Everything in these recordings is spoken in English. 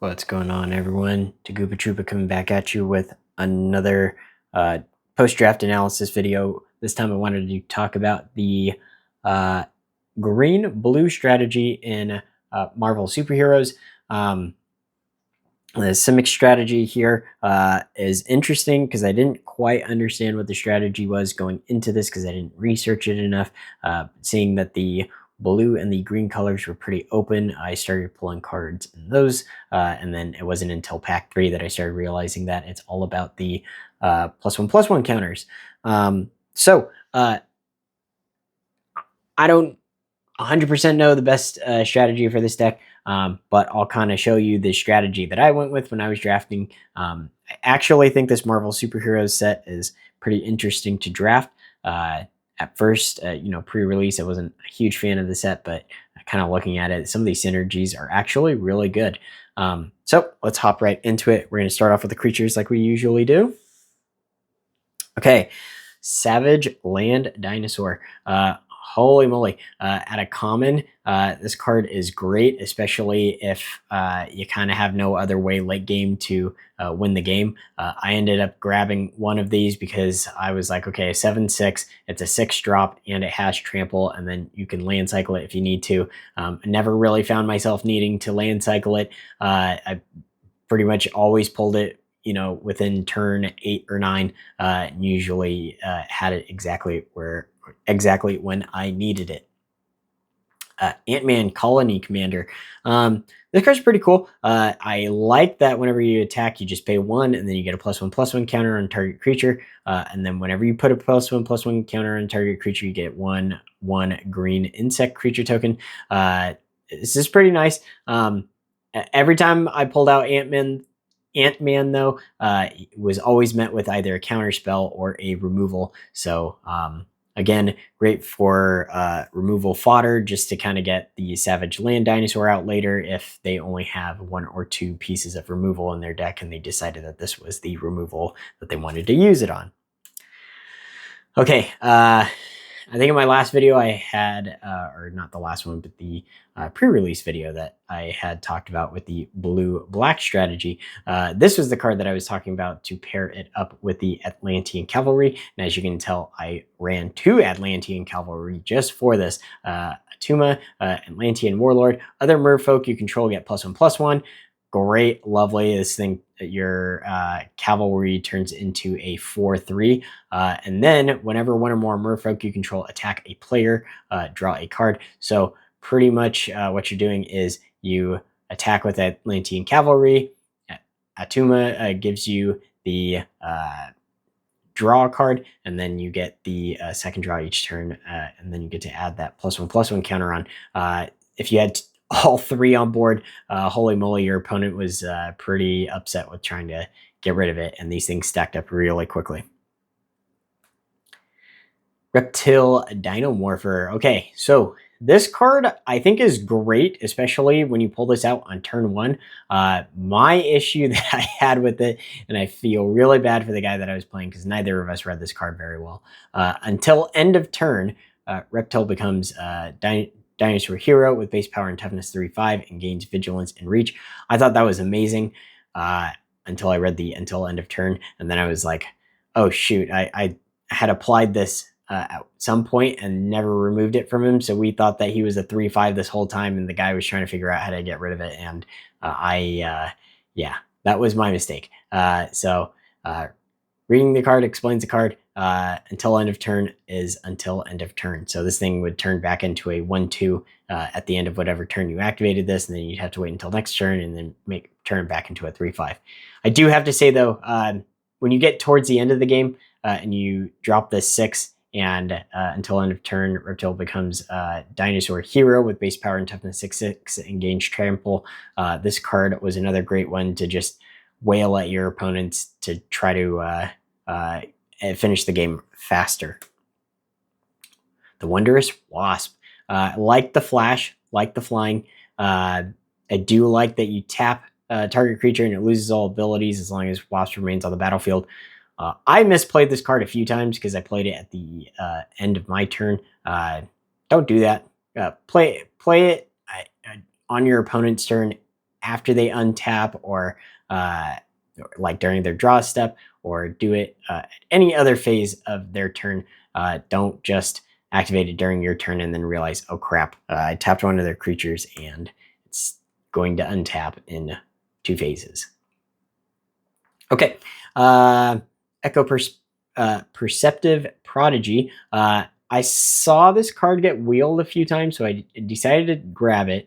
What's going on, everyone? Tagupa Troopa coming back at you with another post-draft analysis video. This time I wanted to talk about the green-blue strategy in Marvel superheroes. The Simic strategy here is interesting because I didn't quite understand what the strategy was going into this because I didn't research it enough. Seeing that the blue and the green colors were pretty open, I started pulling cards in those, and then it wasn't until pack 3 that I started realizing that it's all about the +1/+1 counters. I don't 100% know the best strategy for this deck, but I'll kind of show you the strategy that I went with when I was drafting. I actually think this Marvel Superheroes set is pretty interesting to draft. At first, pre-release, I wasn't a huge fan of the set, but kind of looking at it, some of these synergies are actually really good. So let's hop right into it. We're going to start off with the creatures like we usually do. Okay, Savage Land Dinosaur. Holy moly. At a common, this card is great, especially if you kind of have no other way late game to win the game. I ended up grabbing one of these because I was like, okay, 7/6, it's a 6 drop and it has trample, and then you can land cycle it if you need to. I never really found myself needing to land cycle it. I pretty much always pulled it within turn 8 or 9, and usually had it exactly when I needed it. Ant-Man Colony Commander. This card's pretty cool. I like that whenever you attack, you just pay 1, and then you get a +1/+1 counter on target creature. And then whenever you put a +1/+1 counter on target creature, you get 1/1 green insect creature token. This is pretty nice. Every time I pulled out Ant-Man, though, was always met with either a counter spell or a removal. So again, great for removal fodder, just to kind of get the Savage Land Dinosaur out later if they only have 1 or 2 pieces of removal in their deck and they decided that this was the removal that they wanted to use it on. Okay, I think in my last video I had, or not the last one, but the pre-release video that I had talked about with the blue-black strategy. This was the card that I was talking about to pair it up with the Atlantean Cavalry. And as you can tell, I ran 2 Atlantean Cavalry just for this. Attuma, Atlantean Warlord. Other Merfolk you control get +1/+1. Great, lovely. This thing, your cavalry turns into a 4/3. And then whenever one or more Merfolk you control attack a player, draw a card. So pretty much what you're doing is you attack with Atlantean Cavalry. Attuma gives you the draw card, and then you get the second draw each turn, and then you get to add that +1/+1 counter on. If you had all 3 on board, holy moly, your opponent was pretty upset with trying to get rid of it, and these things stacked up really quickly. Reptile Dinomorpher. Okay, so this card I think is great, especially when you pull this out on turn 1. My issue that I had with it, and I feel really bad for the guy that I was playing because neither of us read this card very well. Until end of turn, Reptile becomes Dinosaur Hero with base power and toughness 3/5 and gains vigilance and reach. I thought that was amazing until I read the until end of turn, and then I was like, oh shoot, I had applied this at some point and never removed it from him, so we thought that he was a 3/5 this whole time, and the guy was trying to figure out how to get rid of it, and yeah, that was my mistake. Reading the card explains the card. Until end of turn is until end of turn. So this thing would turn back into a 1/2 at the end of whatever turn you activated this, and then you'd have to wait until next turn and then turn back into a 3/5. I do have to say, though, when you get towards the end of the game and you drop this 6 and until end of turn, Reptile becomes Dinosaur Hero with base power and toughness 6/6 and gains trample. This card was another great one to just wail at your opponents to try to finish the game faster. The Wondrous Wasp. Like the flash, like the flying. I do like that you tap target creature and it loses all abilities as long as Wasp remains on the battlefield. I misplayed this card a few times because I played it at the end of my turn. Don't do that. Play it on your opponent's turn after they untap, or like during their draw step, or do it at any other phase of their turn. Don't just activate it during your turn and then realize, oh crap, I tapped one of their creatures and it's going to untap in 2 phases. Okay, Perceptive Prodigy. I saw this card get wheeled a few times, so I decided to grab it.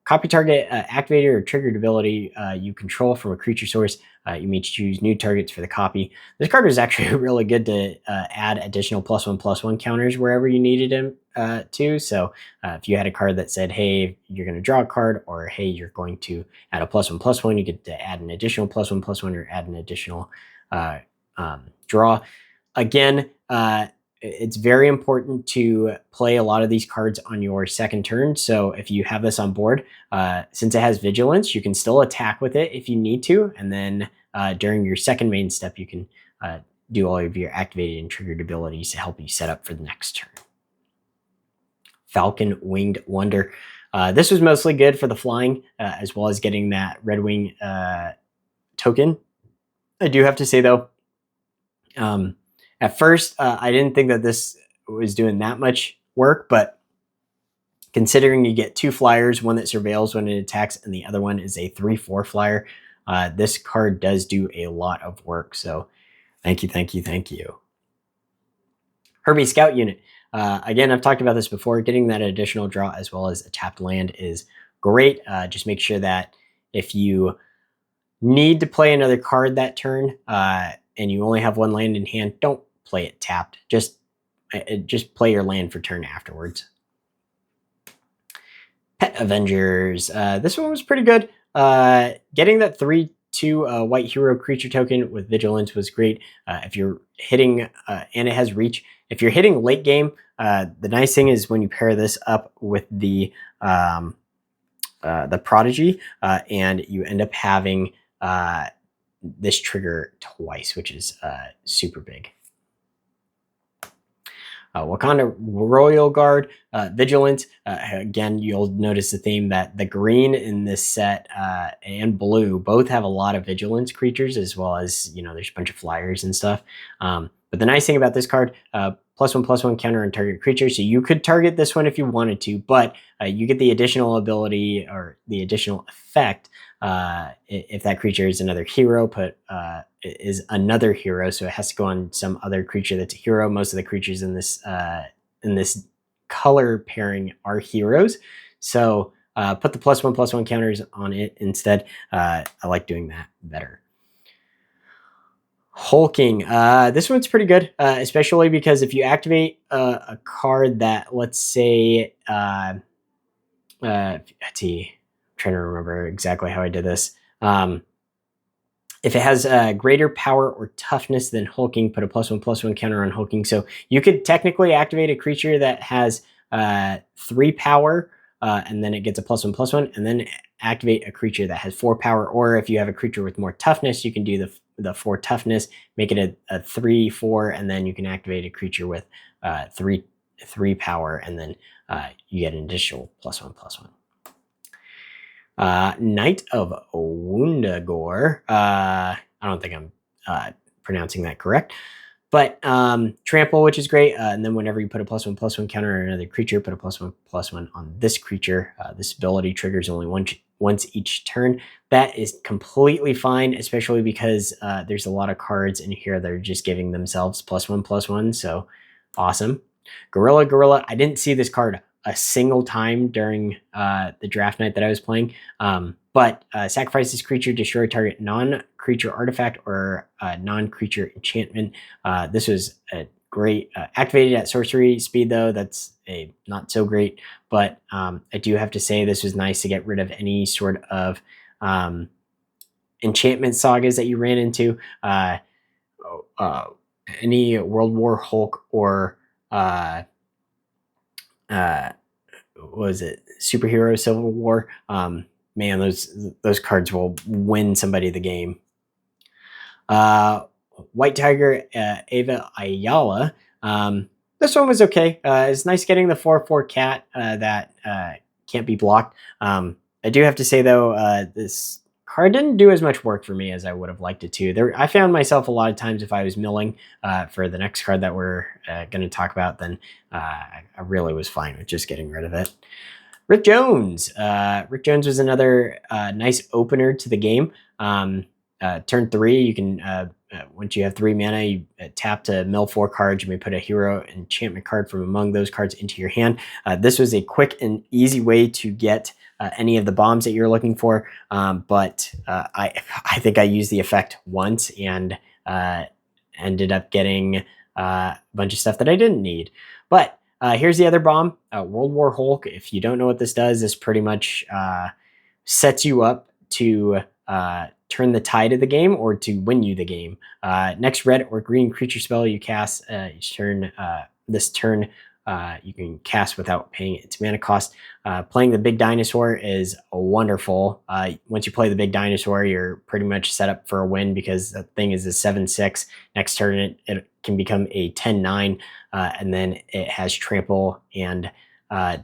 Copy target activated or triggered ability you control from a creature source. You may choose new targets for the copy. This card was actually really good to add additional +1/+1 counters wherever you needed them to. So if you had a card that said, hey, you're going to draw a card, or hey, you're going to add a +1/+1, you get to add an additional +1/+1, or add an additional draw. Again, it's very important to play a lot of these cards on your second turn. So if you have this on board, since it has Vigilance, you can still attack with it if you need to. And then during your second main step, you can do all of your activated and triggered abilities to help you set up for the next turn. Falcon Winged Wonder. This was mostly good for the flying, as well as getting that Red Wing token. I do have to say, though, at first, I didn't think that this was doing that much work, but considering you get 2 flyers, one that surveils when it attacks, and the other one is a 3/4 flyer, this card does do a lot of work. So thank you, thank you, thank you. Herbie Scout Unit. Again, I've talked about this before. Getting that additional draw as well as a tapped land is great. Just make sure that if you need to play another card that turn, and you only have 1 land in hand, don't play it tapped. Just play your land for turn afterwards. Pet Avengers. This one was pretty good. Getting that 3/2 white hero creature token with Vigilance was great. If you're hitting, and it has reach. If you're hitting late game, the nice thing is when you pair this up with the Prodigy, and you end up having this trigger twice, which is super big. Wakanda Royal Guard, Vigilance. Again, you'll notice the theme that the green in this set and blue both have a lot of Vigilance creatures, as well as, there's a bunch of flyers and stuff. But the nice thing about this card, +1/+1 counter on target creature. So you could target this one if you wanted to, but you get the additional ability or the additional effect if that creature is another hero. Is another hero, so it has to go on some other creature that's a hero. Most of the creatures in this color pairing are heroes, so put the +1/+1 counters on it instead. I like doing that better. Hulking. This one's pretty good, especially because if you activate a card that, let's say, let's see, I'm trying to remember exactly how I did this. If it has greater power or toughness than Hulking, put a +1/+1 counter on Hulking. So you could technically activate a creature that has 3 power, and then it gets a +1/+1, and then activate a creature that has 4 power. Or if you have a creature with more toughness, you can do the 4 toughness, make it a 3/4, and then you can activate a creature with 3 power, and then you get an additional +1/+1. Knight of Woundagore. I don't think I'm pronouncing that correct, but trample, which is great. And then whenever you put a +1/+1 counter on another creature, put a +1/+1 on this creature. This ability triggers only once each turn. That is completely fine, especially because there's a lot of cards in here that are just giving themselves +1/+1. So awesome. Gorilla. I didn't see this card a single time during the draft night that I was playing. But sacrifice this creature, destroy target non-creature artifact or non-creature enchantment. This was a great, activated at sorcery speed, though. That's not so great. But I do have to say this was nice to get rid of any sort of enchantment sagas that you ran into. Any World War Hulk or was it Superhero Civil War? Man, those cards will win somebody the game. White Tiger, Ava Ayala. This one was okay. It's nice getting the 4/4 cat that can't be blocked. I do have to say though, this card didn't do as much work for me as I would have liked it to. I found myself a lot of times if I was milling for the next card that we're going to talk about, then I really was fine with just getting rid of it. Rick Jones. Rick Jones was another nice opener to the game. Turn 3, you can once you have 3 mana, you tap to mill 4 cards. You may put a hero enchantment card from among those cards into your hand. This was a quick and easy way to get any of the bombs that you're looking for, but I think I used the effect once and ended up getting a bunch of stuff that I didn't need. But here's the other bomb, World War Hulk. If you don't know what this does, this pretty much sets you up to turn the tide of the game or to win you the game. Next red or green creature spell you cast each turn, this turn you can cast without paying its mana cost. Playing the big dinosaur is wonderful. Once you play the big dinosaur, you're pretty much set up for a win because that thing is a 7/6. Next turn, it can become a 10/9, and then it has trample and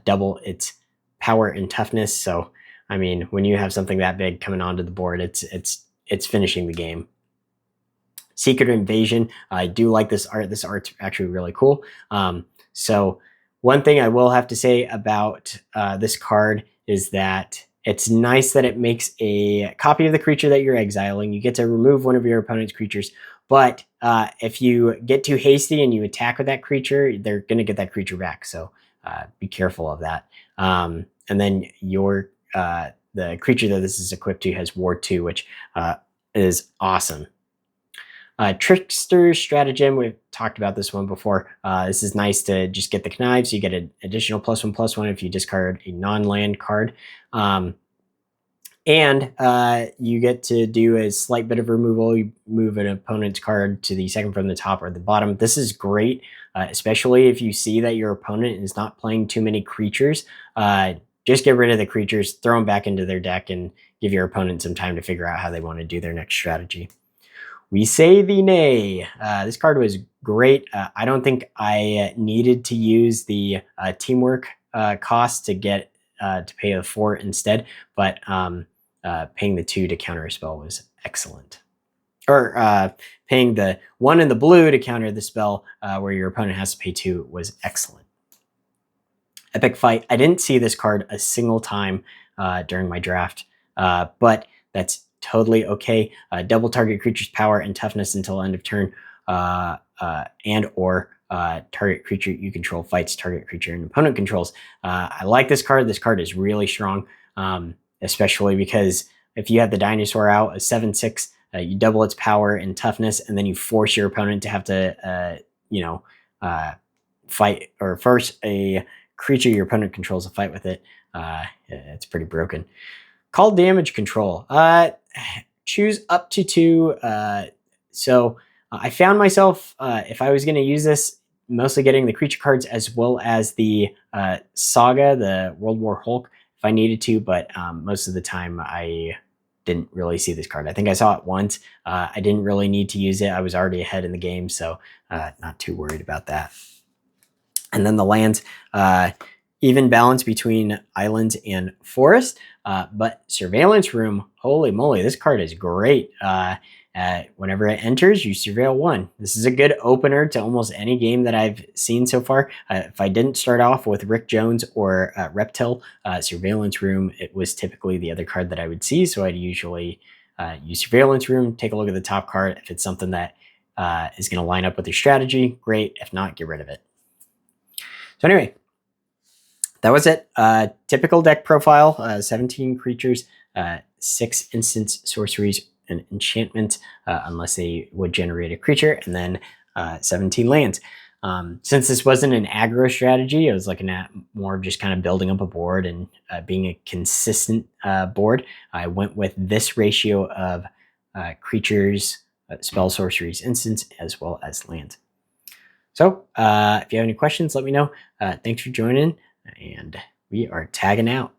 double its power and toughness. So, I mean, when you have something that big coming onto the board, it's finishing the game. Secret Invasion. I do like this art. This art's actually really cool. So one thing I will have to say about this card is that it's nice that it makes a copy of the creature that you're exiling. You get to remove one of your opponent's creatures, but if you get too hasty and you attack with that creature, they're going to get that creature back. So be careful of that. And then the creature that this is equipped to has War 2, which is awesome. Trickster Stratagem, we've talked about this one before. This is nice to just get the knives. You get an additional +1/+1 if you discard a non-land card. And you get to do a slight bit of removal. You move an opponent's card to the second from the top or the bottom. This is great, especially if you see that your opponent is not playing too many creatures. Just get rid of the creatures, throw them back into their deck, and give your opponent some time to figure out how they want to do their next strategy. We Say the Nay. This card was great. I don't think I needed to use the teamwork cost to get to pay the 4 instead, but paying the 2 to counter a spell was excellent. Or paying the 1 in the blue to counter the spell where your opponent has to pay 2 was excellent. Epic Fight. I didn't see this card a single time during my draft, but that's totally okay. Double target creature's power and toughness until end of turn, and or target creature you control fights target creature and opponent controls. I like this card. This card is really strong, especially because if you have the dinosaur out, a 7/6, you double its power and toughness, and then you force your opponent to have to, fight or force a creature your opponent controls to fight with it. It's pretty broken. Call damage control. Choose up to 2. So I found myself, if I was going to use this, mostly getting the creature cards as well as the Saga, the World War Hulk, if I needed to, but most of the time I didn't really see this card. I think I saw it once. I didn't really need to use it. I was already ahead in the game, so not too worried about that. And then the lands, even balance between islands and forest, but Surveillance Room, holy moly, this card is great. Whenever it enters, you surveil 1. This is a good opener to almost any game that I've seen so far. If I didn't start off with Rick Jones or Reptile, Surveillance Room, it was typically the other card that I would see, so I'd usually use Surveillance Room, take a look at the top card. If it's something that is going to line up with your strategy, great. If not, get rid of it. So anyway, that was it. Typical deck profile, 17 creatures, 6 instants, sorceries, and enchantment, unless they would generate a creature, and then 17 lands. Since this wasn't an aggro strategy, I was looking at more of just kind of building up a board and being a consistent board. I went with this ratio of creatures, spell, sorceries, instants, as well as lands. So if you have any questions, let me know. Thanks for joining, and we are tagging out.